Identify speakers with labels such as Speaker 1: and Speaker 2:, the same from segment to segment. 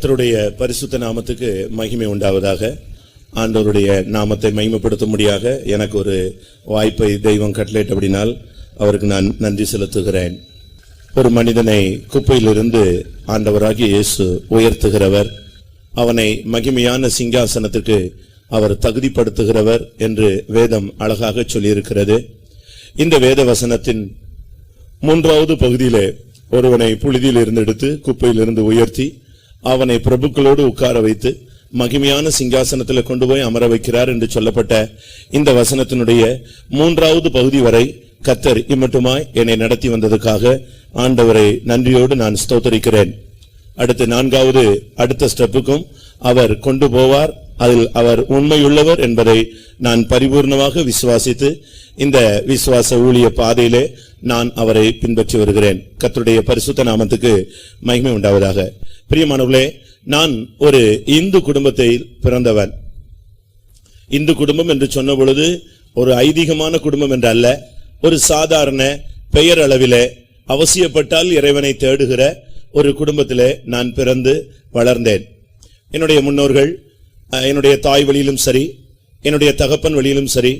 Speaker 1: கர்த்தருடைய பரிசுத்த நாமத்துக்கு மகிமை உண்டாவதாக. ஆண்டவருடைய நாமத்தை மகிமைப்படுத்தும்படியாக எனக்கு ஒரு வாய்ப்பை தெய்வம் கட்டளையிட்டபடினால் அவருக்கு நான் நன்றி செலுத்துகிறேன். ஒரு மனிதனை குப்பையிலிருந்து ஆண்டவராகிய இயேசு உயர்த்துகிறவர், அவனை மகிமையான சிங்காசனத்துக்கு அவர் தகுதிப்படுத்துகிறவர் என்று வேதம் அழகாக சொல்லியிருக்கிறது. இந்த வேத வசனத்தின் 3வது பகுதியிலே ஒருவனை புழுதியில் இருந்து எடுத்து குப்பையிலிருந்து உயர்த்தி அவனை பிரபுக்களோடு உட்கார வைத்து மகிமையான சிங்காசனத்தில் கொண்டு போய் அமர வைக்கிறார் என்று சொல்லப்பட்ட இந்த வசனத்தினுடைய 3வது பகுதி வரை கர்த்தர் இம்மட்டுமாய் என்னை நடத்தி வந்ததுக்காக ஆண்டவரை நன்றியோடு நான் ஸ்தோத்தரிக்கிறேன். அடுத்து 4வது அடுத்த ஸ்டெப்புக்கும் அவர் கொண்டு போவார். அதில் அவர் உண்மையுள்ளவர் என்பதை நான் பரிபூர்ணமாக விசுவாசித்து இந்த விசுவாச ஊழிய பாதையிலே நான் அவரை பின்பற்றி வருகிறேன். கர்த்தருடைய பரிசுத்த நாமத்துக்கு மகிமை உண்டாவதாக. பிரியமானவர்களே, நான் ஒரு இந்து குடும்பத்தில் பிறந்தவன். இந்து குடும்பம் என்று சொன்ன பொழுது ஒரு ஐதீகமான குடும்பம் என்று அல்ல, ஒரு சாதாரண பெயர் அளவிலே அவசியப்பட்டால் இறைவனை தேடுகிற ஒரு குடும்பத்திலே நான் பிறந்து வளர்ந்தேன். என்னுடைய முன்னோர்கள் என்னுடைய தாய் வழியிலும் சரி, என்னுடைய தகப்பன் வழியிலும் சரி,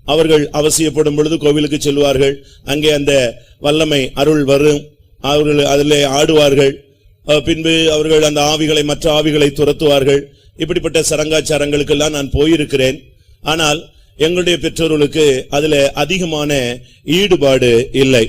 Speaker 1: அவர்கள் அவசியப்படும் பொழுது கோவிலுக்கு செல்வார்கள். அங்கே அந்த வல்லமை அருள் வரும், அவர்கள் அதிலே ஆடுவார்கள். பின்பு அவர்கள் அந்த ஆவிகளை மற்ற ஆவிகளை துரத்துவார்கள். இப்படிப்பட்ட சரங்காச்சாரங்களுக்கெல்லாம் நான் போயிருக்கிறேன். ஆனால் எங்களுடைய பெற்றோர்களுக்கு அதில் அதிகமான ஈடுபாடு இல்லை.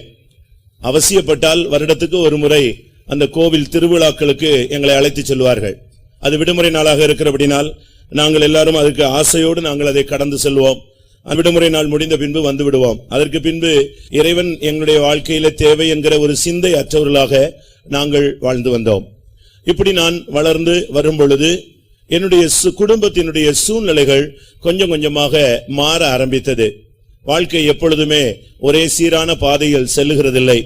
Speaker 1: அவசியப்பட்டால் வருடத்துக்கு ஒரு முறை அந்த கோவில் திருவிழாக்களுக்கு எங்களை அழைத்து செல்வார்கள். அது விடுமுறை நாளாக இருக்கிறபடினால் நாங்கள் எல்லாரும் அதுக்கு ஆசையோடு நாங்கள் அதை கடந்து செல்வோம். விடுமுறை நாள் முடிந்த பின்பு வந்து விடுவோம். அதற்கு பின்பு இறைவன் எங்களுடைய வாழ்க்கையில தேவை என்கிற ஒரு சிந்தை அற்றவர்களாக நாங்கள் வாழ்ந்து வந்தோம். இப்படி நான் வளர்ந்து வரும் பொழுது என்னுடைய குடும்பத்தினுடைய சூழ்நிலைகள் கொஞ்சம் கொஞ்சமாக மாற ஆரம்பித்தது. வாழ்க்கை எப்பொழுதுமே ஒரே சீரான பாதையில் செல்லுகிறதில்லை.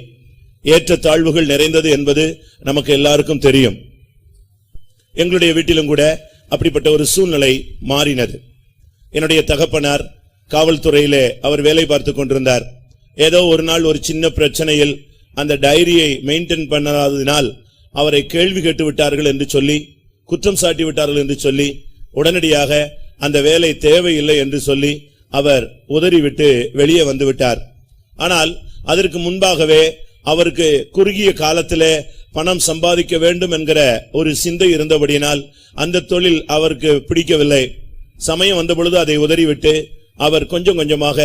Speaker 1: ஏற்ற தாழ்வுகள் நிறைந்தது என்பது நமக்கு எல்லாருக்கும் தெரியும். எங்களுடைய வீட்டிலும் கூட அப்படிப்பட்ட ஒரு சூழ்நிலை மாறினது. என்னுடைய தகப்பனார் காவல்துறையிலே அவர் வேலை பார்த்து கொண்டிருந்தார். ஏதோ ஒரு நாள் ஒரு சின்ன பிரச்சனையில் அந்த டைரியை மெயின்டைன் பண்ணாததினால் அவரை கேள்வி கேட்டு விட்டார்கள் என்று சொல்லி, குற்றம் சாட்டி விட்டார்கள் என்று சொல்லி, உடனடியாக அந்த வேலை தேவையில்லை என்று சொல்லி அவர் உதறிவிட்டு வெளியே வந்து விட்டார். ஆனால் அதற்கு முன்பாகவே அவருக்கு குறுகிய காலத்திலே பணம் சம்பாதிக்க வேண்டும் என்கிற ஒரு சிந்தை இருந்தபடியினால் அந்த தொழில் அவருக்கு பிடிக்கவில்லை. சமயம் வந்த பொழுது அதை உதறிவிட்டு அவர் கொஞ்சம் கொஞ்சமாக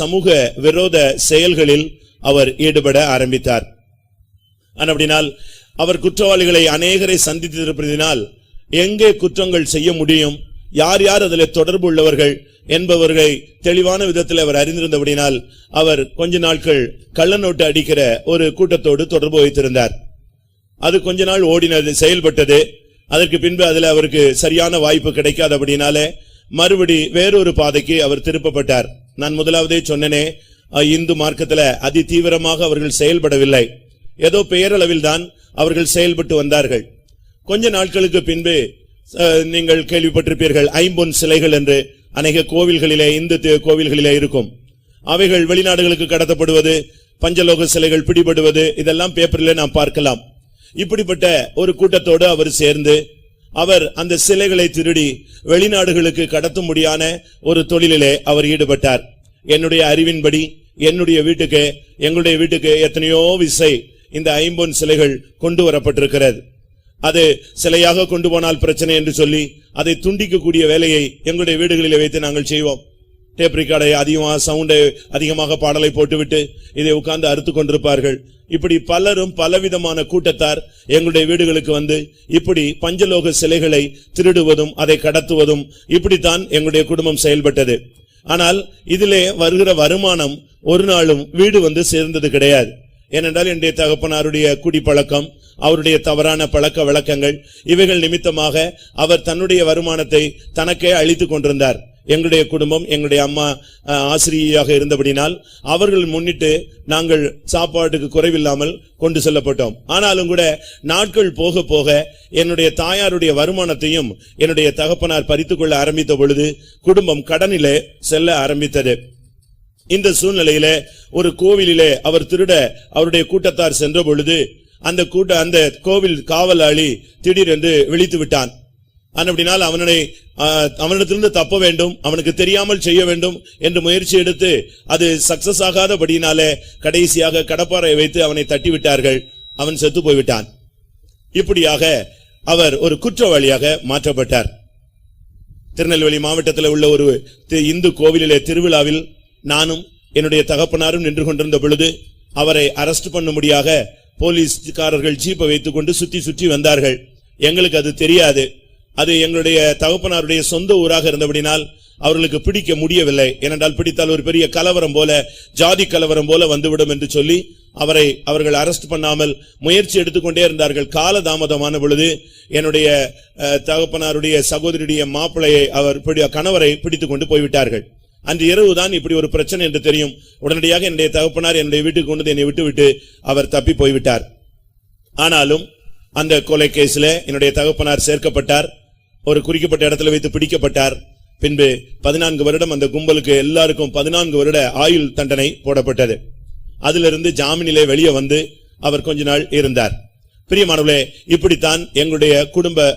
Speaker 1: சமூக விரோத செயல்களில் அவர் ஈடுபட ஆரம்பித்தார். அப்படினால் அவர் குற்றவாளிகளை அநேகரை சந்தித்திருப்பதினால் எங்கே குற்றங்கள் செய்ய முடியும், யார் யார் அதில் தொடர்பு உள்ளவர்கள் என்பவர்களை தெளிவான விதத்தில் அவர் அறிந்திருந்தபடினால் அவர் கொஞ்ச நாட்கள் கள்ள நோட்டு அடிக்கிற ஒரு கூட்டத்தோடு தொடர்பு வைத்திருந்தார். அது கொஞ்ச நாள் ஓடினது, செயல்பட்டது. அதற்கு பின்பு அதில் அவருக்கு சரியான வாய்ப்பு கிடைக்காதபடினாலே மறுபடி வேறொரு பாதைக்கு அவர் திருப்பப்பட்டார். நான் முதலாவதே சொன்னனே, இந்து மார்க்கத்தில் அதி தீவிரமாக அவர்கள் செயல்படவில்லை. ஏதோ பெயரளவில் தான் அவர்கள் செயல்பட்டு வந்தார்கள். கொஞ்ச நாட்களுக்கு பின்பு நீங்கள் கேள்விப்பட்டிருப்பீர்கள், ஐம்பொன் சிலைகள் என்று அநேக கோவில்களிலே, இந்து கோவில்களிலே இருக்கும். அவைகள் வெளிநாடுகளுக்கு கடத்தப்படுவது, பஞ்சலோக சிலைகள் பிடிபடுவது, இதெல்லாம் பேப்பரிலே நாம் பார்க்கலாம். இப்படிப்பட்ட ஒரு கூட்டத்தோடு அவர் சேர்ந்து அவர் அந்த சிலைகளை திருடி வெளிநாடுகளுக்கு கடத்தும்படியான ஒரு தொழிலிலே அவர் ஈடுபட்டார். என்னுடைய அறிவின்படி எங்களுடைய வீட்டுக்கு எத்தனையோ விசை இந்த ஐம்பொன் சிலைகள் கொண்டு வரப்பட்டிருக்கிறது. அது சிலையாக கொண்டு போனால் பிரச்சனை என்று சொல்லி அதை துண்டிக்கக்கூடிய வேலையை எங்களுடைய வீடுகளில் வைத்து நாங்கள் செய்வோம். டேப் ரெக்கார்டை அதிகமாக சவுண்டை அதிகமாக பாடலை போட்டுவிட்டு இதை உட்கார்ந்து அறுத்து கொண்டிருப்பார்கள். இப்படி பலரும் பலவிதமான கூட்டத்தார் எங்களுடைய வீடுகளுக்கு வந்து இப்படி பஞ்சலோக சிலைகளை திருடுவதும் அதை கடத்துவதும், இப்படித்தான் எங்களுடைய குடும்பம் செயல்பட்டது. ஆனால் இதிலே வருகிற வருமானம் ஒரு நாளும் வீடு வந்து சேர்ந்தது கிடையாது. ஏனென்றால் என்னுடைய தகப்பனாருடைய குடிப்பழக்கம், அவருடைய தவறான பழக்க வழக்கங்கள், இவைகள் நிமித்தமாக அவர் தன்னுடைய வருமானத்தை தனக்கே அளித்துக் கொண்டிருந்தார். எங்களுடைய குடும்பம், எங்களுடைய அம்மா ஆசிரியையாக இருந்தபடினால் அவர்கள் முன்னிட்டு நாங்கள் சாப்பாட்டுக்கு குறைவில்லாமல் கொண்டு செல்லப்பட்டோம். ஆனாலும் கூட நாட்கள் போக போக என்னுடைய தாயாருடைய வருமானத்தையும் என்னுடைய தகப்பனார் பறித்துக் கொள்ள ஆரம்பித்த பொழுது குடும்பம் கடனிலே செல்ல ஆரம்பித்தது. இந்த சூழ்நிலையிலே ஒரு கோவிலிலே அவர் திருட அவருடைய கூட்டத்தார் சென்ற பொழுது அந்த கோவில் காவலாளி திடீரென்று விழித்து விட்டான். அப்படினால் அவனிடத்திலிருந்து தப்ப வேண்டும், அவனுக்கு தெரியாமல் செய்ய வேண்டும் என்று முயற்சி எடுத்து அது சக்சஸ் ஆகாதபடியினாலே கடைசியாக கடப்பாரை வைத்து அவனை தட்டிவிட்டார்கள். அவன் செத்து போய்விட்டான். இப்படியாக அவர் ஒரு குற்றவாளியாக மாற்றப்பட்டார். திருநெல்வேலி மாவட்டத்தில் உள்ள ஒரு இந்து கோவிலிலே திருவிழாவில் நானும் என்னுடைய தகப்பனாரும் நின்று கொண்டிருந்த பொழுது அவரை அரெஸ்ட் பண்ணும்படியாக போலீஸ்காரர்கள் ஜீப்பை வைத்துக் கொண்டு சுற்றி சுற்றி வந்தார்கள். எங்களுக்கு அது தெரியாது. அது எங்களுடைய தகப்பனாருடைய சொந்த ஊராக இருந்தபடினால் அவர்களுக்கு பிடிக்க முடியவில்லை. ஏனென்றால் பிடித்தால் ஒரு பெரிய கலவரம் போல, ஜாதி கலவரம் போல வந்துவிடும் என்று சொல்லி அவர்கள் அரெஸ்ட் பண்ணாமல் முயற்சி எடுத்துக்கொண்டே இருந்தார்கள். காலதாமதமான பொழுது என்னுடைய தகப்பனாருடைய சகோதரியுடைய மாப்பிளையை கணவரை பிடித்துக் கொண்டு போய்விட்டார்கள். அன்று இரவுதான் இப்படி ஒரு பிரச்சனை என்று தெரியும். உடனடியாக என்னுடைய தகப்பனார் என்னுடைய வீட்டுக்கு கொண்டு என்னை விட்டுவிட்டு அவர் தப்பி போய்விட்டார். ஆனாலும் அந்த கொலை கேஸில் என்னுடைய தகப்பனார் சேர்க்கப்பட்டார். ஒரு குறிக்கப்பட்ட இடத்துல வைத்து பிடிக்கப்பட்டார். பின்பு 14 வருடம் அந்த கும்பலுக்கு எல்லாருக்கும் 14 வருட ஆயுள் தண்டனை போடப்பட்டது. அதிலிருந்து ஜாமீனிலே வெளியே வந்து அவர் கொஞ்ச நாள் இருந்தார். பிரியமானவர்களே, இப்படித்தான் எங்களுடைய குடும்ப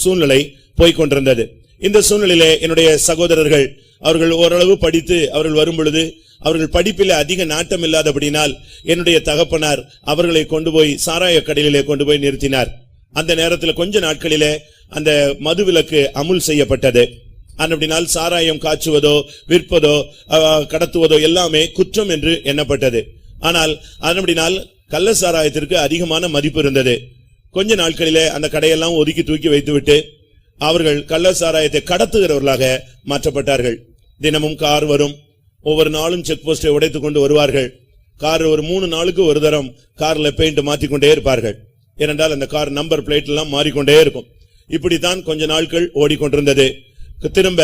Speaker 1: சூழ்நிலை போய்கொண்டிருந்தது. இந்த சூழ்நிலையிலே என்னுடைய சகோதரர்கள் அவர்கள் ஓரளவு படித்து அவர்கள் வரும் பொழுது அவர்கள் படிப்பில் அதிக நாட்டம் இல்லாதபடினால் என்னுடைய தகப்பனார் அவர்களை கொண்டு போய் சாராய கடையிலே கொண்டு போய் நிறுத்தினார். அந்த நேரத்தில் கொஞ்ச நாட்களிலே அந்த மதுவிலக்கு அமுல் செய்யப்பட்டது. அப்படினால் சாராயம் காய்ச்சுவதோ விற்பதோ கடத்துவதோ எல்லாமே குற்றம் என்று எண்ணப்பட்டது. ஆனால் அப்படினால் கள்ள சாராயத்திற்கு அதிகமான மதிப்பு இருந்தது. கொஞ்ச நாட்களிலே அந்த கடையெல்லாம் ஒதுக்கி தூக்கி வைத்துவிட்டு அவர்கள் கள்ள சாராயத்தை கடத்துகிறவர்களாக மாற்றப்பட்டார்கள். தினமும் கார் வரும், ஒவ்வொரு நாளும் செக் போஸ்டை உடைத்துக் கொண்டு வருவார்கள். கார் ஒரு 3 நாளுக்கு ஒரு தரம் கார்ல பெயிண்ட் மாற்றிக்கொண்டே இருப்பார்கள். ஏனென்றால் அந்த கார் நம்பர் பிளேட் எல்லாம் மாறிக்கொண்டே இருக்கும். இப்படித்தான் கொஞ்ச நாட்கள் ஓடிக்கொண்டிருந்தது. திரும்ப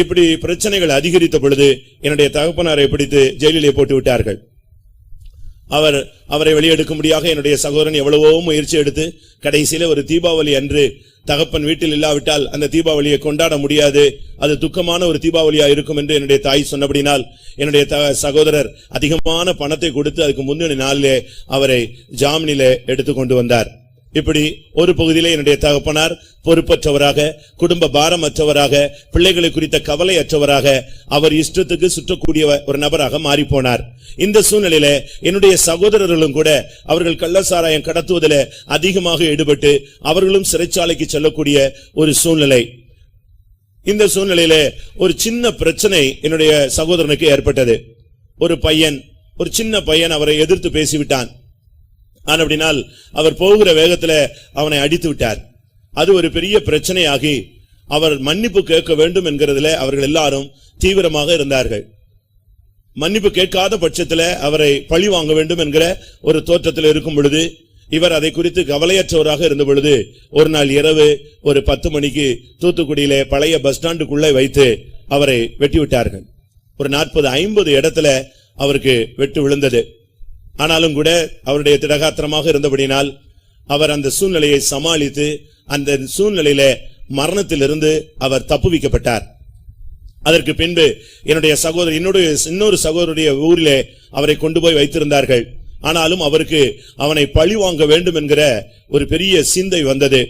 Speaker 1: இப்படி பிரச்சனைகள் அதிகரித்த பொழுது என்னுடைய தகப்பனாரை பிடித்து ஜெயிலிலே போட்டு விட்டார்கள். அவரை வெளியெடுக்கும்படியாக என்னுடைய சகோதரன் எவ்வளவோ முயற்சி எடுத்து கடைசியில ஒரு தீபாவளி அன்று தகப்பன் வீட்டில் இல்லாவிட்டால் அந்த தீபாவளியை கொண்டாட முடியாது, அது துக்கமான ஒரு தீபாவளியா இருக்கும் என்று என்னுடைய தாய் சொன்னபடினால் என்னுடைய சகோதரர் அதிகமான பணத்தை கொடுத்து அதுக்கு முந்தின நாளிலே அவரை ஜாமீனிலே எடுத்துக்கொண்டு வந்தார். இப்படி ஒரு பகுதியிலே என்னுடைய தகப்பனார் பொறுப்பற்றவராக, குடும்ப பாரமற்றவராக, பிள்ளைகளை குறித்த கவலையற்றவராக, அவர் இஷ்டத்துக்கு சுற்றக்கூடிய ஒரு நபராக மாறிப்போனார். இந்த சூழ்நிலையில என்னுடைய சகோதரர்களும் கூட அவர்கள் கள்ளசாராயம் கடத்துவதில் அதிகமாக ஈடுபட்டு அவர்களும் சிறைச்சாலைக்கு செல்லக்கூடிய ஒரு சூழ்நிலை. இந்த சூழ்நிலையில ஒரு சின்ன பிரச்சனை என்னுடைய சகோதரனுக்கு ஏற்பட்டது. ஒரு சின்ன பையன் அவரை எதிர்த்து பேசிவிட்டான். அப்படினால் அவர் போகிற வேகத்துல அவனை அடித்து விட்டார். அது ஒரு பெரிய பிரச்சனையாகி அவர் மன்னிப்பு கேட்க வேண்டும் என்கிறதுல அவர்கள் எல்லாரும் தீவிரமாக இருந்தார்கள். மன்னிப்பு கேட்காத பட்சத்துல அவரை பழி வாங்க வேண்டும் என்கிற ஒரு தோற்றத்தில் இருக்கும் பொழுது இவர் அதை குறித்து கவலையற்றவராக இருந்த பொழுது ஒரு நாள் இரவு ஒரு 10 மணிக்கு தூத்துக்குடியிலே பழைய பஸ் ஸ்டாண்டுக்குள்ளே வைத்து அவரை வெட்டிவிட்டார்கள். ஒரு 40-50 இடத்துல அவருக்கு வெட்டு விழுந்தது. ஆனாலும் கூட அவருடைய திடகாத்திரமாக இருந்தபடினால் அவர் அந்த சூழ்நிலையை சமாளித்து அந்த சூழ்நிலையில மரணத்திலிருந்து அவர் தப்புவிக்கப்பட்டார். அதற்கு பின்பு என்னுடைய சகோதரர் இன்னொரு சகோதரருடைய ஊரிலே அவரை கொண்டு போய் வைத்திருந்தார்கள். ஆனாலும் அவருக்கு அவனை பழி வாங்க வேண்டும் என்கிற ஒரு பெரிய சிந்தை வந்தது.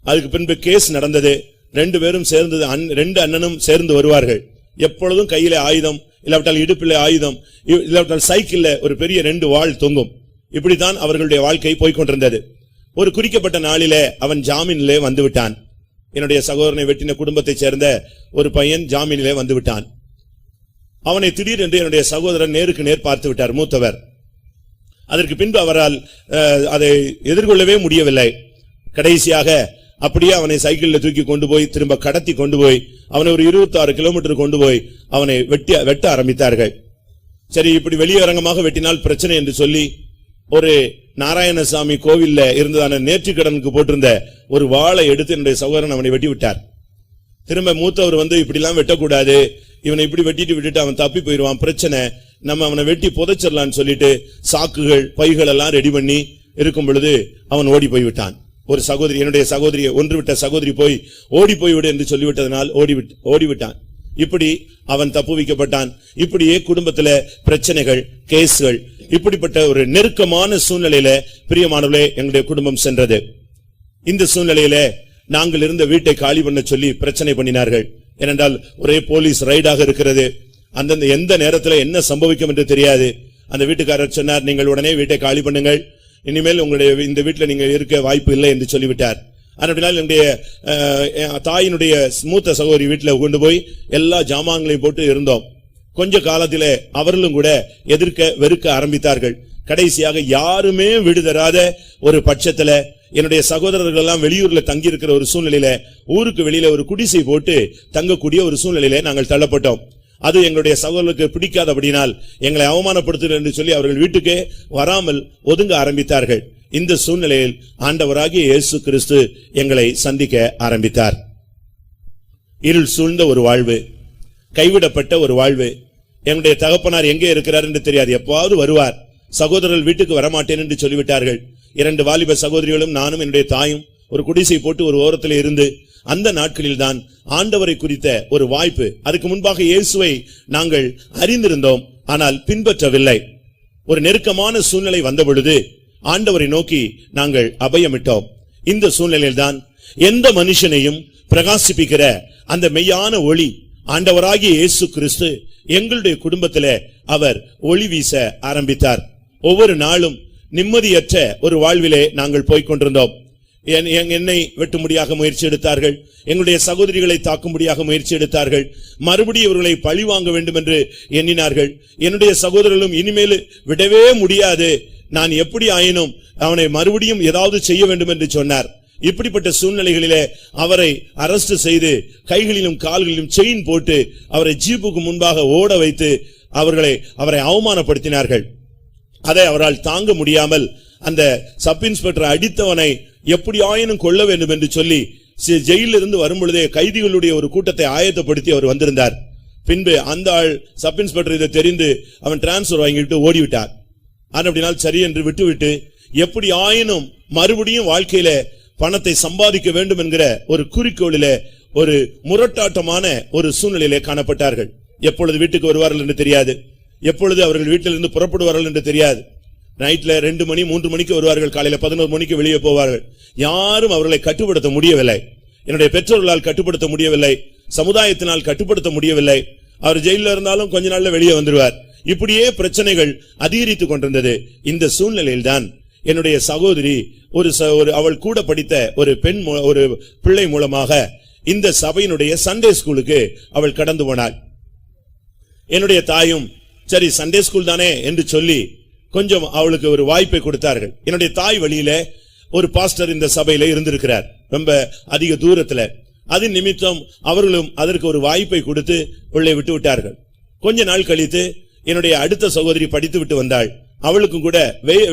Speaker 1: அதுக்கு பின்பு கேஸ் நடந்தது. 2 பேரும் சேர்ந்து 2 அண்ணனும் சேர்ந்து வருவார்கள். எப்பொழுதும் கையில ஆயுதம், இல்லாவிட்டால் இடுப்பிலே ஆயுதம், இல்லாவிட்டால் சைக்கிள்ல ஒரு பெரிய 2 வாள் தொங்கும். இப்படித்தான் அவர்களுடைய வாழ்க்கை போய்கொண்டிருந்தது. ஒரு குறிக்கப்பட்ட நாளிலே அவன் ஜாமீனிலே வந்துவிட்டான். என்னுடைய சகோதரனை வெட்டின குடும்பத்தைச் சேர்ந்த ஒரு பையன் ஜாமீனிலே வந்துவிட்டான். அவனை திடீரென்று என்னுடைய சகோதரன் நேருக்கு நேர் பார்த்து விட்டார், மூத்தவர். அதற்கு பின்பு அவரால் அதை எதிர்கொள்ளவே முடியவில்லை. கடைசியாக அப்படியே அவனை சைக்கிளில் தூக்கி கொண்டு போய் திரும்ப கடத்தி கொண்டு போய் அவனை ஒரு 26 கிலோமீட்டர் கொண்டு போய் அவனை வெட்ட ஆரம்பித்தார்கள். சரி, இப்படி வெளியரங்கமாக வெட்டினால் பிரச்சனை என்று சொல்லி ஒரு நாராயணசாமி கோவில்ல இருந்ததான நேர்த்திக்கடனுக்கு போட்டிருந்த ஒரு வாளை எடுத்து என்னுடைய சகோதரன் அவனை வெட்டி விட்டார். திரும்ப மூத்தவர் இப்படிலாம் வெட்டக்கூடாது, இவனை இப்படி விட்டுட்டு அவன் தப்பி போயிடுவான், பிரச்சனை, நம்ம அவனை வெட்டி புதைச்சிடலான்னு சொல்லிட்டு சாக்குகள் பைகள் எல்லாம் ரெடி பண்ணி இருக்கும் பொழுது அவன் ஓடி போய்விட்டான். ஒரு சகோதரி, என்னுடைய சகோதரியை ஒன்றுவிட்ட சகோதரி போய் ஓடி போய்விடு என்று சொல்லிவிட்டதனால் ஓடிவிட்டான். இப்படி அவன் தப்புவிக்கப்பட்டான். இப்படியே குடும்பத்திலே பிரச்சனைகள், கேஸ்கள், இப்படிப்பட்ட ஒரு நெருக்கமான சூழ்நிலையில பிரியமானவர்களே எங்களுடைய குடும்பம் சென்றது. இந்த சூழ்நிலையில நாங்கள் இருந்த வீட்டை காலி பண்ண சொல்லி பிரச்சனை பண்ணினார்கள். ஏனென்றால் ஒரே போலீஸ் ரைடாக இருக்கிறது. அந்தந்த எந்த நேரத்தில் என்ன சம்பவிக்கும் என்று தெரியாது. அந்த வீட்டுக்காரர் சொன்னார், நீங்கள் உடனே வீட்டை காலி பண்ணுங்கள், இனிமேல் உங்களுடைய இந்த வீட்டில் நீங்க இருக்க வாய்ப்பு இல்லை என்று சொல்லிவிட்டார். அப்படினால் என்னுடைய தாயினுடைய மூத்த சகோதரி வீட்டில் கொண்டு போய் எல்லா ஜாமான்களையும் போட்டு இருந்தோம். கொஞ்ச காலத்திலே அவர்களும் கூட எதிர்க்க வெறுக்க ஆரம்பித்தார்கள். கடைசியாக யாருமே விடுதராத ஒரு பட்சத்துல என்னுடைய சகோதரர்கள் எல்லாம் வெளியூர்ல தங்கி இருக்கிற ஒரு சூழ்நிலையில ஊருக்கு வெளியில ஒரு குடிசை போட்டு தங்கக்கூடிய ஒரு சூழ்நிலையில நாங்கள் தள்ளப்பட்டோம். அது எங்களுடைய சகோதரர்களுக்கு பிடிக்காதபடினால் எங்களை அவமானப்படுத்துகிறது என்று சொல்லி அவர்கள் வீட்டுக்கே வராமல் ஒதுங்க ஆரம்பித்தார்கள். இந்த சூழ்நிலையில் ஆண்டவராகிய இயேசு கிறிஸ்து எங்களை சந்திக்க ஆரம்பித்தார். இருள் சூழ்ந்த ஒரு வாழ்வு, கைவிடப்பட்ட ஒரு வாழ்வு. எங்களுடைய தகப்பனார் எங்கே இருக்கிறார் என்று தெரியாது. எப்பாவது வருவார். சகோதரர்கள் வீட்டுக்கு வரமாட்டேன் என்று சொல்லிவிட்டார்கள். 2 வாலிப சகோதரிகளும் நானும் என்னுடைய தாயும் ஒரு குடிசை போட்டு ஒரு ஓரத்தில் இருந்து அந்த நாட்களில் தான் ஆண்டவரை குறித்த ஒரு வாய்ப்பு. அதுக்கு முன்பாக இயேசுவை நாங்கள் அறிந்திருந்தோம், ஆனால் பின்பற்றவில்லை. ஒரு நெருக்கமான சூழ்நிலை வந்த பொழுது ஆண்டவரை நோக்கி நாங்கள் அபயமிட்டோம். இந்த சூழ்நிலையில் தான் எந்த மனுஷனையும் பிரகாசிப்பிக்கிற அந்த மெய்யான ஒளி ஆண்டவராகிய இயேசு கிறிஸ்து எங்களுடைய குடும்பத்திலே அவர் ஒளி வீச ஆரம்பித்தார். ஒவ்வொரு நாளும் நிம்மதியற்ற ஒரு வாழ்விலே நாங்கள் போய்கொண்டிருந்தோம். என்னை வெட்டும்படியாக முயற்சி எடுத்தார்கள். எங்களுடைய சகோதரிகளை தாக்கும்படியாக முயற்சி எடுத்தார்கள். மறுபடியும் இவர்களை பழி வாங்க வேண்டும் என்று எண்ணினார்கள். என்னுடைய சகோதரர்களும் இனிமேல் விடவே முடியாது, நான் எப்படி ஆயினும் அவனை மறுபடியும் ஏதாவது செய்ய வேண்டும் என்று சொன்னார். இப்படிப்பட்ட சூழ்நிலைகளிலே அவரை அரெஸ்ட் செய்து கைகளிலும் கால்களிலும் செயின் போட்டு அவரை ஜீப்புக்கு முன்பாக ஓட வைத்து அவரை அவமானப்படுத்தினார்கள். அதை அவரால் தாங்க முடியாமல் அந்த சப் இன்ஸ்பெக்டர் அடித்தவனை எப்படி ஆயினும் கொள்ள வேண்டும் என்று சொல்லி ஜெயிலில் இருந்து வரும் பொழுதே கைதிகளுடைய ஒரு கூட்டத்தை ஆயத்தப்படுத்தி அவர் வந்திருந்தார். பின்பு அந்த ஆள் சப் இன்ஸ்பெக்டர் இதை தெரிந்து அவன் டிரான்ஸ்பர் வாங்கிட்டு ஓடிவிட்டார். அப்படினால் சரி என்று விட்டுவிட்டு எப்படி ஆயினும் மறுபடியும் வாழ்க்கையில பணத்தை சம்பாதிக்க வேண்டும் என்கிற ஒரு குறிக்கோளிலே ஒரு முரட்டாட்டமான ஒரு சூழ்நிலையிலே காணப்பட்டார்கள். எப்பொழுது வீட்டுக்கு வருவார்கள் என்று தெரியாது, எப்பொழுது அவர்கள் வீட்டிலிருந்து புறப்படுவார்கள் என்று தெரியாது. நைட்ல 2 மணி 3 மணிக்கு வருவார்கள், காலையில 11 மணிக்கு வெளியே போவார்கள். யாரும் அவர்களை கட்டுப்படுத்த முடியவில்லை. என்னுடைய பெற்றோர்களால் கட்டுப்படுத்த முடியவில்லை, சமுதாயத்தினால் கட்டுப்படுத்த முடியவில்லை. அவர் ஜெயில இருந்தாலும் கொஞ்ச நாள்ல வெளியே வந்துருவார். இப்படியே பிரச்சனைகள் அதிகரித்துக் கொண்டிருந்தது. இந்த சூழ்நிலையில் தான் என்னுடைய சகோதரி அவள் கூட படித்த ஒரு பெண் ஒரு பிள்ளை மூலமாக இந்த சபையினுடைய சண்டே ஸ்கூலுக்கு அவள் கடந்து போனாள். என்னுடைய தாயும் சரி சண்டே ஸ்கூல் தானே என்று சொல்லி கொஞ்சம் அவளுக்கு ஒரு வாய்ப்பை கொடுத்தார்கள். என்னுடைய தாய் வழியில ஒரு பாஸ்டர் இந்த சபையில இருந்திருக்கிறார், ரொம்ப அதிக தூரத்துல. அதன் நிமித்தம் அவர்களும் அதற்கு ஒரு வாய்ப்பை கொடுத்து பிள்ளை விட்டு விட்டார்கள். கொஞ்ச நாள் கழித்து என்னுடைய அடுத்த சகோதரி படித்து விட்டு வந்தாள். அவளுக்கும் கூட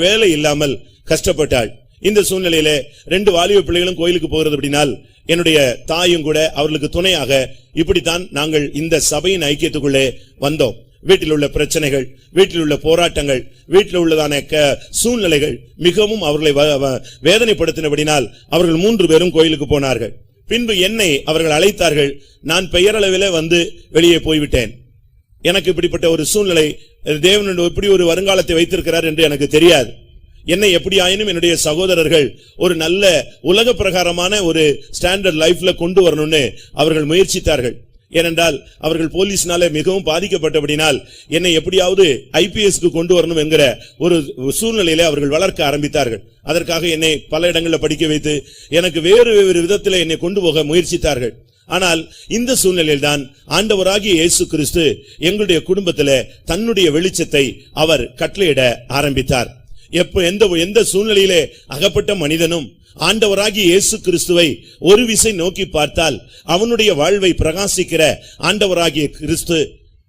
Speaker 1: வேலை இல்லாமல் கஷ்டப்பட்டாள். இந்த சூழ்நிலையில 2 வாலிப பிள்ளைகளும் கோயிலுக்கு போகிறது அப்படினால் என்னுடைய தாயும் கூட அவர்களுக்கு துணையாக இப்படித்தான் நாங்கள் இந்த சபையின் ஐக்கியத்துக்குள்ளே வந்தோம். வீட்டில் உள்ள பிரச்சனைகள், வீட்டில் உள்ள போராட்டங்கள், வீட்டில் உள்ளதான சூழ்நிலைகள் மிகவும் அவர்களை வேதனைப்படுத்தினபடினால் அவர்கள் 3 பேரும் கோயிலுக்கு போனார்கள். பின்பு என்னை அவர்கள் அழைத்தார்கள். நான் பெயரளவிலே வந்து வெளியே போய்விட்டேன். எனக்கு இப்படிப்பட்ட ஒரு சூழ்நிலை, தேவன் இப்படி ஒரு வருங்காலத்தை வைத்திருக்கிறார் என்று எனக்கு தெரியாது. என்னை எப்படி ஆயினும் என்னுடைய சகோதரர்கள் ஒரு நல்ல உலக பிரகாரமான ஒரு ஸ்டாண்டர்ட் லைஃப்ல கொண்டு வரணும்னு அவர்கள் முயற்சித்தார்கள். ஏனென்றால் அவர்கள் போலீஸ்னால மிகவும் பாதிக்கப்பட்டபடினால் என்னை எப்படியாவது IPSக்கு கொண்டு வரணும் என்கிற ஒரு சூழ்நிலையிலே அவர்கள் வளர்க்க ஆரம்பித்தார்கள். அதற்காக என்னை பல இடங்களில் படிக்க வைத்து எனக்கு வேறு விதத்தில் என்னை கொண்டு போக முயற்சித்தார்கள். ஆனால் இந்த சூழ்நிலையில் தான் ஆண்டவராகிய இயேசு கிறிஸ்து எங்களுடைய குடும்பத்திலே தன்னுடைய வெளிச்சத்தை அவர் கட்டளையிட ஆரம்பித்தார். எந்த சூழ்நிலையிலே அகப்பட்ட மனிதனும் ஆண்டவராகிய இயேசு கிறிஸ்துவை ஒரு விசை நோக்கி பார்த்தால் அவனுடைய வாழ்வை பிரகாசிக்கிற ஆண்டவராகிய கிறிஸ்து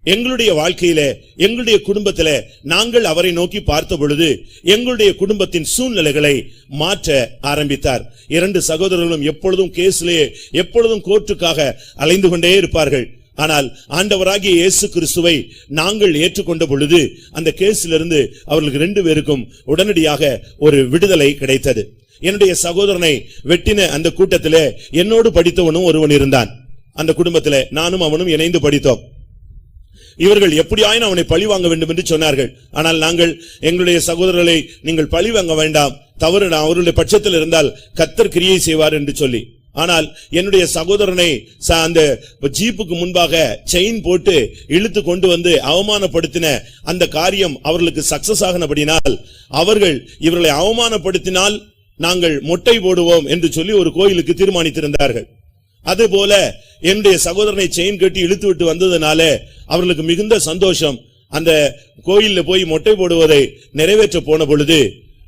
Speaker 1: எங்களுடைய வாழ்க்கையிலே, எங்களுடைய குடும்பத்திலே நாங்கள் அவரை நோக்கி பார்த்த பொழுது எங்களுடைய குடும்பத்தின் சூழ்நிலைகளை மாற்ற ஆரம்பித்தார். 2 சகோதரர்களும் எப்பொழுதும் கேஸ்லேயே, எப்பொழுதும் கோர்ட்டுக்காக அலைந்து கொண்டே இருப்பார்கள். ஆனால் ஆண்டவராகிய இயேசு கிறிஸ்துவை நாங்கள் ஏற்றுக்கொண்ட பொழுது அந்த கேஸிலிருந்து அவர்களுக்கு 2 பேருக்கும் உடனடியாக ஒரு விடுதலை கிடைத்தது. என்னுடைய சகோதரனை வெட்டின அந்த கூட்டத்திலே என்னோடு படித்தவனும் ஒருவன் இருந்தான். அந்த குடும்பத்திலே நானும் அவனும் இணைந்து படித்தோம். இவர்கள் எப்படியாயினும் அவனை பழி வாங்க வேண்டும் என்று சொன்னார்கள். ஆனால் நாங்கள் எங்களுடைய சகோதரர்களை நீங்கள் பழி வாங்க வேண்டாம், தவறு அவருடைய பட்சத்தில் இருந்தால் கர்த்தர் கிரியை செய்வார் என்று சொல்லி. ஆனால் என்னுடைய சகோதரனை அந்த ஜீப்புக்கு முன்பாக செயின் போட்டு இழுத்து கொண்டு வந்து அவமானப்படுத்தின அந்த காரியம் அவர்களுக்கு சக்சஸ் ஆகினபடினால் அவர்கள் இவர்களை அவமானப்படுத்தினால் நாங்கள் மொட்டை போடுவோம் என்று சொல்லி ஒரு கோயிலுக்கு தீர்மானித்திருந்தார்கள். அதுபோல என்னுடைய சகோதரனை செயின் கட்டி இழுத்து விட்டு வந்ததுனால அவர்களுக்கு மிகுந்த சந்தோஷம். அந்த கோயில்ல போய் மொட்டை போடுவதை நிறைவேற்ற போன பொழுது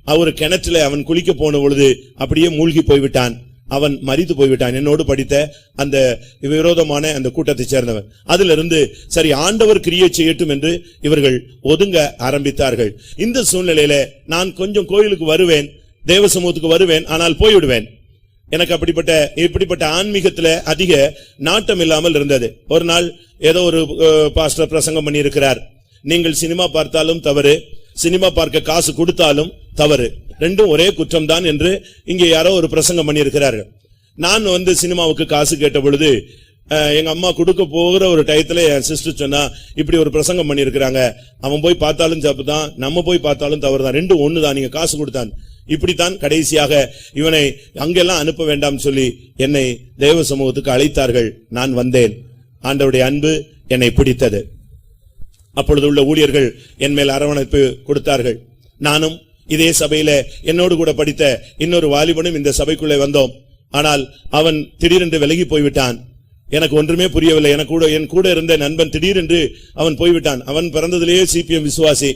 Speaker 1: அவர் கிணற்றில அவன் குளிக்க போன பொழுது அப்படியே மூழ்கி போய்விட்டான். அவன் மரித்து போய்விட்டான். என்னோடு படித்த அந்த விரோதமான அந்த கூட்டத்தை சேர்ந்தவன். அதிலிருந்து சரி ஆண்டவர் கிரியை செய்யட்டும் என்று இவர்கள் ஒதுங்க ஆரம்பித்தார்கள். இந்த சூழ்நிலையில நான் கொஞ்சம் கோயிலுக்கு வருவேன், தேவ சமூகத்துக்கு வருவேன், ஆனால் போய்விடுவேன். எனக்கு இப்படிப்பட்ட ஆன்மீகத்துல அதிக நாட்டம் இல்லாமல் இருந்தது. ஒரு நாள் ஏதோ ஒரு பாஸ்டர் பிரசங்கம் பண்ணி இருக்கிறார், நீங்கள் சினிமா பார்த்தாலும் தவறு, சினிமா பார்க்க காசு கொடுத்தாலும் தவறு, ரெண்டும் ஒரே குற்றம் தான் என்று இங்கே யாரோ ஒரு பிரசங்கம் பண்ணி இருக்கிறார்கள். நான் சினிமாவுக்கு காசு கேட்ட பொழுது எங்க அம்மா கொடுக்க போகிற ஒரு டயத்துல என் சிஸ்டர் சொன்னா, இப்படி ஒரு பிரசங்கம் பண்ணி இருக்கிறாங்க, அவன் போய் பார்த்தாலும் தப்பு தான், நம்ம போய் பார்த்தாலும் தவறு தான், ரெண்டும் ஒண்ணுதான், நீங்க காசு கொடுத்தான். இப்படித்தான் கடைசியாக இவனை அங்கெல்லாம் அனுப்ப வேண்டாம் சொல்லி என்னை தேவ சமூகத்துக்கு அழைத்தார்கள். நான் வந்தேன். ஆண்டவருடைய அன்பு என்னை பிடித்தது. அப்பொழுது உள்ள ஊழியர்கள் என் மேல் அரவணைப்பு கொடுத்தார்கள். நானும் இதே சபையில என்னோடு கூட படித்த இன்னொரு வாலிபனும் இந்த சபைக்குள்ளே வந்தோம். ஆனால் அவன் திடீரென்று விலகி போய்விட்டான். எனக்கு ஒன்றுமே புரியவில்லை. என் கூட இருந்த நண்பன் திடீரென்று அவன் போய்விட்டான். அவன் பிறந்ததிலேயே CPM விசுவாசி.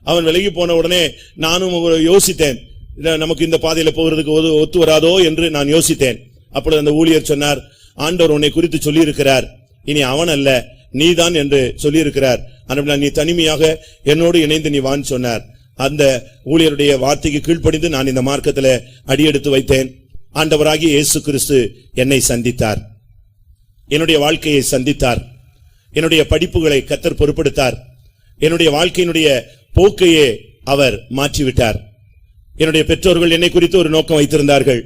Speaker 1: அவன் விலகி போன உடனே நானும் யோசித்தேன், நமக்கு இந்த பாதையில போகிறதுக்கு ஒத்து வராதோ என்று நான் யோசித்தேன். அப்பொழுது அந்த ஊழியர் சொன்னார், ஆண்டவர் உன்னை குறித்து சொல்லி இருக்கிறார், இனி அவன் அல்ல நீதான் என்று சொல்லி இருக்கிறார், நீ தனிமையாக என்னோடு இணைந்து நீ வான்னு சொன்னார். அந்த ஊழியருடைய வார்த்தைக்கு கீழ்ப்படிந்து நான் இந்த மார்க்கத்தில் அடியெடுத்து வைத்தேன். ஆண்டவராகிய இயேசு கிறிஸ்து என்னை சந்தித்தார், என்னுடைய வாழ்க்கையை சந்தித்தார், என்னுடைய படிப்புகளை கர்த்தர் பொறுப்பெடுத்தார், என்னுடைய வாழ்க்கையினுடைய போக்கையே அவர் மாற்றிவிட்டார். என்னுடைய பெற்றோர்கள் என்னை குறித்து ஒரு நோக்கம் வைத்திருந்தார்கள்,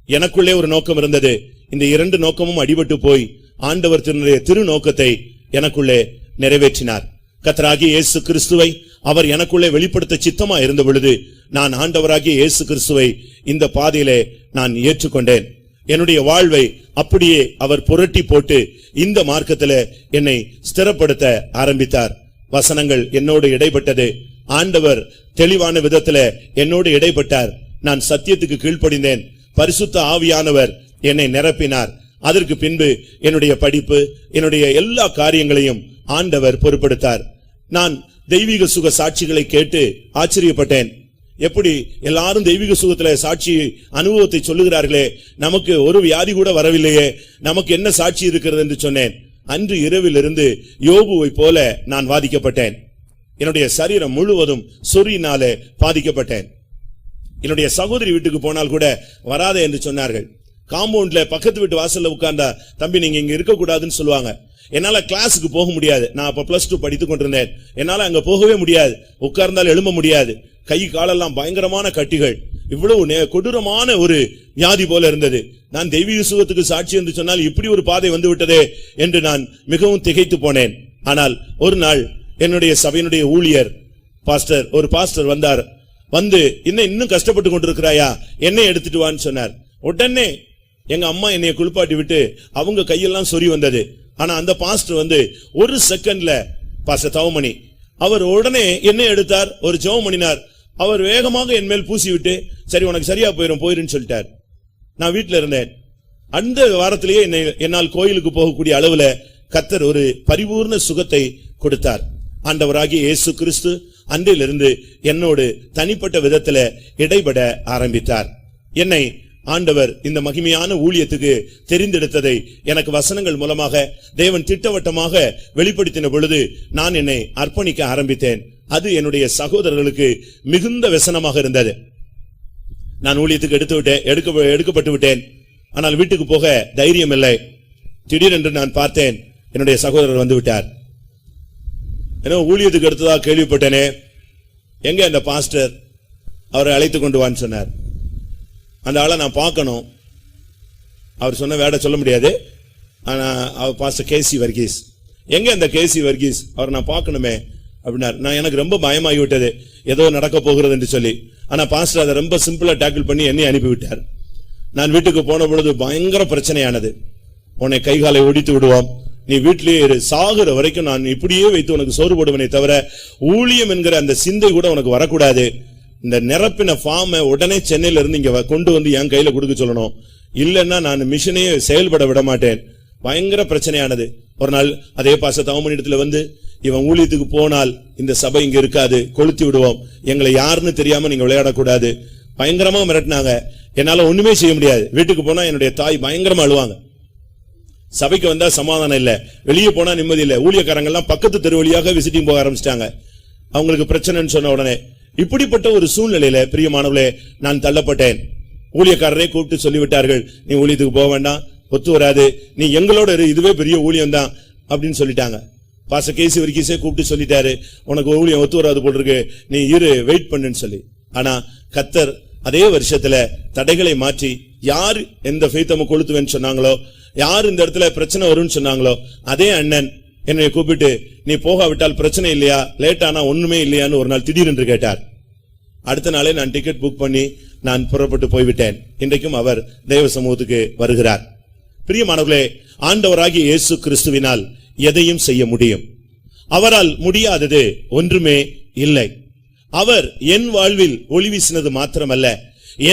Speaker 1: எனக்குள்ளே ஒரு நோக்கம் இருந்தது. இந்த இரண்டு நோக்கமும் அடிபட்டு போய் ஆண்டவர் தன்னுடைய திரு நோக்கத்தை எனக்குள்ளே நிறைவேற்றினார். கர்த்தராகிய இயேசு கிறிஸ்துவை அவர் எனக்குள்ளே வெளிப்படுத்த சித்தமா இருந்த பொழுது நான் ஆண்டவராகிய இயேசு கிறிஸ்துவை இந்த பாதையிலே நான் ஏற்றுக்கொண்டேன். என்னுடைய வாழ்வை அப்படியே அவர் புரட்டி போட்டு இந்த மார்க்கத்திலே என்னை ஸ்திரப்படுத்த ஆரம்பித்தார். வசனங்கள் என்னோடு இடைப்பட்டது. ஆண்டவர் தெளிவான விதத்திலே என்னோடு இடைப்பட்டார். நான் சத்தியத்துக்கு கீழ்ப்படிந்தேன். பரிசுத்த ஆவியானவர் என்னை நிரப்பினார். அதற்கு பின்பு என்னுடைய படிப்பு, என்னுடைய எல்லா காரியங்களையும் ஆண்டவர் பொறுப்பெடுத்தார். நான் தெய்வீக சுக சாட்சிகளை கேட்டு ஆச்சரியப்பட்டேன். எப்படி எல்லாரும் தெய்வீக சுகத்திலே சாட்சி அனுபவத்தை சொல்லுகிறார்களே, நமக்கு ஒரு வியாதி கூட வரவில்லையே, நமக்கு என்ன சாட்சி இருக்கிறது என்று சொன்னேன். அன்று இரவிலிருந்து யோபுவை போல நான் வாதிக்கப்பட்டேன். என்னுடைய சரீரம் முழுவதும் சொறியினாலே பாதிக்கப்பட்டேன். என்னுடைய சகோதரி வீட்டுக்கு போனால் கூட வராத என்று சொன்னார்கள். காம்பவுண்ட்ல பக்கத்து வீட்டு வாசல்ல உட்கார்ந்தா, தம்பி நீங்க இங்க இருக்க கூடாதுன்னு சொல்லுவாங்க. என்னால கிளாஸுக்கு போக முடியாது. நான் அப்ப +2 படித்துக் கொண்டிருந்தேன். என்னால அங்க போகவே முடியாது. உட்கார்ந்தால் எழும்ப முடியாது. கை காலெல்லாம் பயங்கரமான கட்டிகள். இவ்வளவு கொடூரமான ஒரு வியாதி போல இருந்தது. நான் தெய்வீக சுகத்துக்கு சாட்சி என்று சொன்னால் இப்படி ஒரு பாதை வந்து விட்டதே என்று நான் மிகவும் திகைத்து போனேன். ஆனால் ஒரு நாள் என்னுடைய சபையினுடைய ஊழியர் ஒரு பாஸ்டர் வந்தார். வந்து இன்னும் கஷ்டப்பட்டு கொண்டிருக்கிறாயா, என்னை எடுத்துட்டு வான்னு சொன்னார். உடனே எங்க அம்மா என்னைய குளிப்பாட்டி விட்டு அவங்க கையெல்லாம் சொறி வந்தது. ஆனா அந்த பாஸ்டர் ஒரு செகண்ட்ல, பாஸ்டர் தவமணி அவர் உடனே என்ன எடுத்தார், ஒரு ஜெபம் பண்ணினார். அவர் வேகமாக என் மேல் பூசி விட்டு, சரி உனக்கு சரியா போயிருன்னு சொல்லிட்டார். நான் வீட்டுல இருந்தேன். அந்த வாரத்திலேயே என்னால் கோயிலுக்கு போகக்கூடிய அளவுல கர்த்தர் ஒரு பரிபூர்ண சுகத்தை கொடுத்தார். ஆண்டவராகிய இயேசு கிறிஸ்து அன்றிலிருந்து என்னோடு தனிப்பட்ட விதத்துல இடைபட ஆரம்பித்தார். என்னை ஆண்டவர் இந்த மகிமையான ஊழியத்துக்கு தெரிந்தெடுத்ததை எனக்கு வசனங்கள் மூலமாக தேவன் திட்டவட்டமாக வெளிப்படுத்தின பொழுது நான் என்னை அர்ப்பணிக்க ஆரம்பித்தேன். அது என்னுடைய சகோதரர்களுக்கு மிகுந்த व्यसனமாக இருந்தது. நான் ஊழியத்துக்கு எடுக்கப்பட்டு விட்டேன். ஆனால் வீட்டுக்கு போக தைரியம் இல்லை. திடீரென்று நான் பார்த்தேன், என்னுடைய சகோதரர் வந்து விட்டார். ஊழியத்துக்கு எடுத்ததா கேள்விப்பட்டேனே, எங்க அந்த பாஸ்டர், அவரை அழைத்து கொண்டு வான்னு சொன்னார். அந்த ஆளை நான் பார்க்கணும். அவர் சொன்ன வேட சொல்ல முடியாது, ஆனா பாஸ்டர் கேசி வர்கீஸ், எங்க இந்த கேசி வர்கீஸ், அவர் நான் பார்க்கணுமே அப்படின்னார். நான் எனக்கு ரொம்ப பயமாகி விட்டது ஏதோ நடக்க போகிறது என்று சொல்லி. ஆனா பாஸ்டர் அதை ரொம்ப சிம்பிளா டேக்கிள் பண்ணி என்னை அனுப்பிவிட்டார். நான் வீட்டுக்கு போன பொழுது பயங்கர பிரச்சனையானது. உன்னை கைகாலை ஒடித்து விடுவோம், நீ வீட்டிலேயே சாகுற வரைக்கும் நான் இப்படியே வைத்து உனக்கு சோறு போடுவனை தவிர ஊழியம் என்கிற அந்த சிந்தை கூட உனக்கு வரக்கூடாது. இந்த நிரப்பின ஃபார்மை உடனே சென்னையில இருந்து இங்க கொண்டு வந்து என் கையில கொடுக்க சொல்லணும், இல்லைன்னா நான் மிஷனையே செயல்பட விட மாட்டேன். பயங்கர பிரச்சனையானது. ஒரு நாள் அதே பாச தவமணிடத்துல வந்து, இவன் ஊழியத்துக்கு போனால் இந்த சபை இங்க இருக்காது, கொளுத்தி விடுவோம், எங்களை யாருன்னு தெரியாம நீங்க விளையாடக்கூடாது, பயங்கரமா மிரட்டினாங்க. என்னால ஒண்ணுமே செய்ய முடியாது. வீட்டுக்கு போனா என்னுடைய தாய் பயங்கரமா அழுவாங்க. சபைக்கு வந்தா சமாதானம் இல்ல, வெளியே போனா நிம்மதி இல்ல. ஊழியக்காரங்கெல்லாம் பக்கத்து தெரு வழியாக விசிட்டிங் போக ஆரம்பிச்சிட்டாங்க, அவங்களுக்கு பிரச்சனைன்னு சொன்ன உடனே. இப்படிப்பட்ட ஒரு சூழ்நிலையில பிரியமானவர்களே நான் தள்ளப்பட்டேன். ஊழியக்காரரை கூப்பிட்டு சொல்லிவிட்டார்கள், நீ ஊழியத்துக்கு போக வேண்டாம், ஒத்து வராது, நீ எங்களோட இரு, இதுவே பெரிய ஊழியம் தான் அப்படின்னு சொல்லிட்டாங்க. பாஸ்டர் கேசி வர்கீஸே கூப்பிட்டு சொல்லிட்டாரு, உனக்கு ஊழியம் ஒத்து வராது போல் இருக்கு, நீ இரு, வெயிட் பண்ணுன்னு சொல்லி. ஆனா கர்த்தர் அதே வருஷத்துல தடைகளை மாற்றி, யார் எந்த ஃபெய்த்தம கொளுத்துவேன்னு சொன்னாங்களோ, யார் இந்த இடத்துல பிரச்சனை வரும்னு சொன்னாங்களோ, அதே அண்ணன் என்னை கூப்பிட்டு, நீ போகாவிட்டால் பிரச்சனை இல்லையா, லேட் ஆனா ஒண்ணுமே இல்லையான்னு ஒரு நாள் திடீரென்று கேட்டார். அடுத்த நாளே நான் டிக்கெட் புக் பண்ணி நான் புறப்பட்டு போய்விட்டேன். இன்றைக்கும் அவர் தேவ சமூகத்துக்கு வருகிறார். பிரியமானவர்களே, ஆண்டவராகிய இயேசு கிறிஸ்துவினால் எதையும் செய்ய முடியும். அவரால் முடியாதது ஒன்றுமே இல்லை. அவர் என் வாழ்வில் ஒளி வீசினது மாத்திரமல்ல,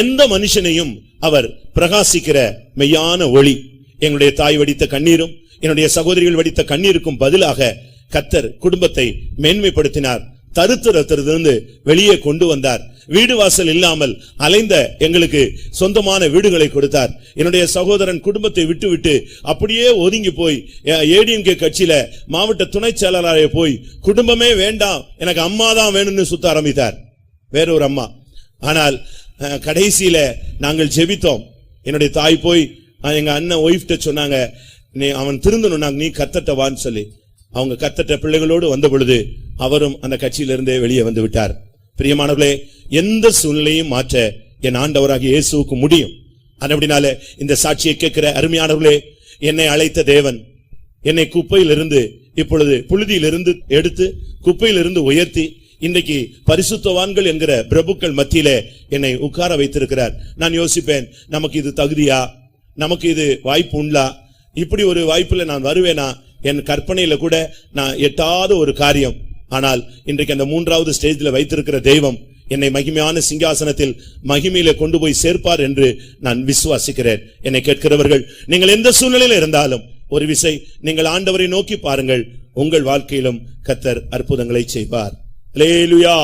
Speaker 1: எந்த மனுஷனையும் அவர் பிரகாசிக்கிற மெய்யான ஒளி. எங்களுடைய தாய் வடித்த கண்ணீரும் என்னுடைய சகோதரிகள் வடித்த கண்ணீருக்கும் பதிலாக கர்த்தர் குடும்பத்தை மேன்மைப்படுத்தினார். தருத்திரத்திலிருந்து வெளியே கொண்டு வந்தார். வீடு வாசல் இல்லாமல் அலைந்த எங்களுக்கு சொந்தமான வீடுகளை கொடுத்தார். என்னுடைய சகோதரன் குடும்பத்தை விட்டு அப்படியே ஒதுங்கி போய் ஏடிஎம்கே கட்சியில மாவட்ட துணை செயலாளராக போய் குடும்பமே வேண்டாம், எனக்கு அம்மா தான் வேணும்னு சுத்த ஆரம்பித்தார், வேறொரு அம்மா. ஆனால் கடைசியில நாங்கள் ஜெபித்தோம். என்னுடைய தாய் போய் எங்க அண்ணன் ஒய்ஃப்ட சொன்னாங்க, நீ அவன் திருந்தணும், நீ கர்த்தர்ட்ட வான்னு சொல்லி. அவங்க கர்த்தர்ட்ட பிள்ளைகளோடு வந்த பொழுது அவரும் அந்த கட்சியிலிருந்தே வெளியே வந்து விட்டார். பிரியமானவர்களே, எந்த சூழ்நிலையும் மாற்ற என் ஆண்டவராகிய இயேசுவுக்கு முடியும். அப்படினாலே இந்த சாட்சியை கேட்கிற அருமையானவர்களே, என்னை அழைத்த தேவன் என்னை குப்பையிலிருந்து, இப்பொழுது புழுதியிலிருந்து எடுத்து குப்பையிலிருந்து உயர்த்தி இன்றைக்கு பரிசுத்தவான்கள் என்கிற பிரபுக்கள் மத்தியிலே என்னை உட்கார வைத்திருக்கிறார். நான் யோசிப்பேன், நமக்கு இது தகுதியா, நமக்கு இது வாய்ப்பு உண்டா, இப்படி ஒரு வாய்ப்புல நான் வருவேனா, என் கற்பனையில கூட நான் எட்டாத ஒரு காரியம். ஆனால் இன்றைக்கு அந்த மூன்றாவது ஸ்டேஜில் வைத்திருக்கிற தெய்வம் என்னை மகிமையான சிங்காசனத்தில் மகிமையில கொண்டு போய் சேர்ப்பார் என்று நான் விசுவாசிக்கிறேன். என்னை கேட்கிறவர்கள், நீங்கள் எந்த சூழ்நிலையில இருந்தாலும் ஒரு விசை நீங்கள் ஆண்டவரை நோக்கி பாருங்கள், உங்கள் வாழ்க்கையிலும் கர்த்தர் அற்புதங்களை செய்வார். அல்லேலூயா.